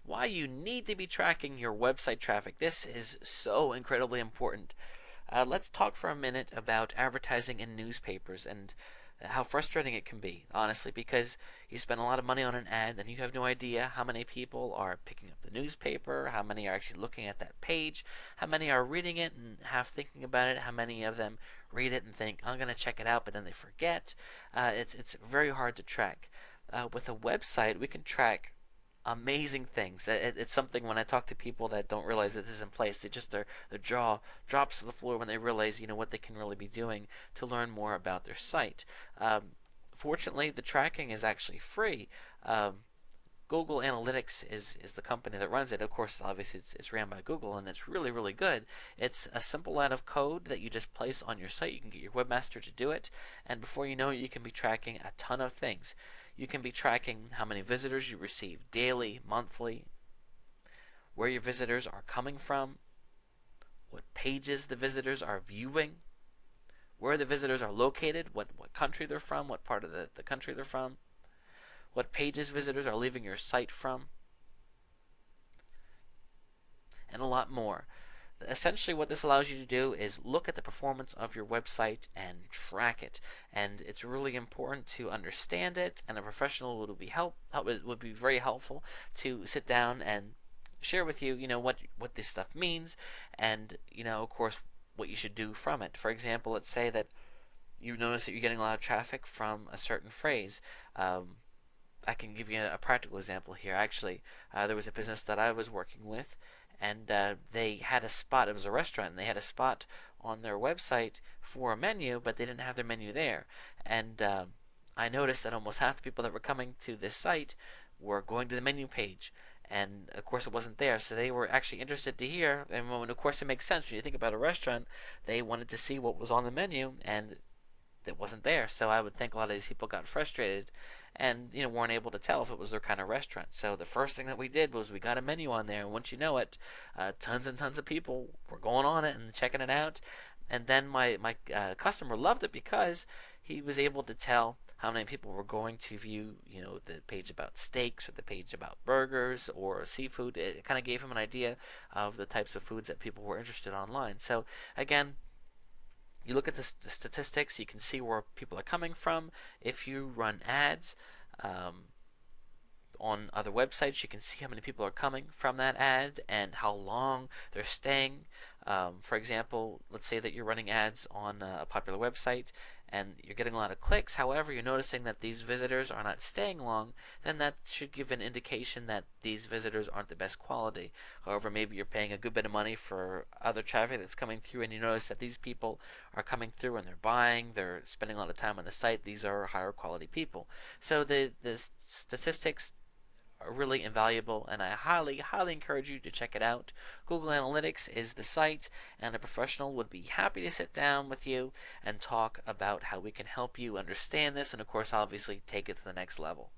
why you need to be tracking your website traffic. This is so incredibly important. Let's talk for a minute about advertising in newspapers and how frustrating it can be, honestly, because you spend a lot of money on an ad and you have no idea how many people are picking up the newspaper, how many are actually looking at that page, how many are reading it and half thinking about it, how many of them read it and think, I'm going to check it out, but then they forget. It's very hard to track. With a website, we can track amazing things. It's something when I talk to people that don't realize that this is in place, their jaw drops to the floor when they realize what they can really be doing to learn more about their site. Um, Fortunately, the tracking is actually free. Google Analytics is the company that runs it. Of course, obviously, it's ran by Google, and it's really, really good. It's a simple line of code that you just place on your site. You can get your webmaster to do it, and before you know it, you can be tracking a ton of things. You can be tracking how many visitors you receive daily, monthly, where your visitors are coming from, what pages the visitors are viewing, where the visitors are located, what country they're from, what part of the country they're from, what pages visitors are leaving your site from, and a lot more. Essentially, what this allows you to do is look at the performance of your website and track it. And it's really important to understand it, and a professional would be very helpful to sit down and share with you, what this stuff means, and of course, what you should do from it. For example, let's say that you notice that you're getting a lot of traffic from a certain phrase. I can give you a practical example here. Actually, there was a business that I was working with, and they had a spot. It was a restaurant, and they had a spot on their website for a menu, but they didn't have their menu there. And I noticed that almost half the people that were coming to this site were going to the menu page. And of course, it wasn't there, so they were actually interested to hear. And of course, it makes sense when you think about a restaurant. They wanted to see what was on the menu, and it wasn't there. So I would think a lot of these people got frustrated and weren't able to tell if it was their kind of restaurant. So the first thing that we did was we got a menu on there, and once you know it, tons and tons of people were going on it and checking it out. And then my customer loved it because he was able to tell how many people were going to view the page about steaks or the page about burgers or seafood. It kind of gave him an idea of the types of foods that people were interested in online. So again, you look at the statistics, you can see where people are coming from. If you run ads on other websites, you can see how many people are coming from that ad and how long they're staying. For example, let's say that you're running ads on a popular website and you're getting a lot of clicks. However, you're noticing that these visitors are not staying long, then that should give an indication that these visitors aren't the best quality. However, maybe you're paying a good bit of money for other traffic that's coming through, and you notice that these people are coming through and they're buying, they're spending a lot of time on the site. These are higher quality people. So the statistics are really invaluable, and I highly, highly encourage you to check it out. Google Analytics is the site, and a professional would be happy to sit down with you and talk about how we can help you understand this and, of course, obviously take it to the next level.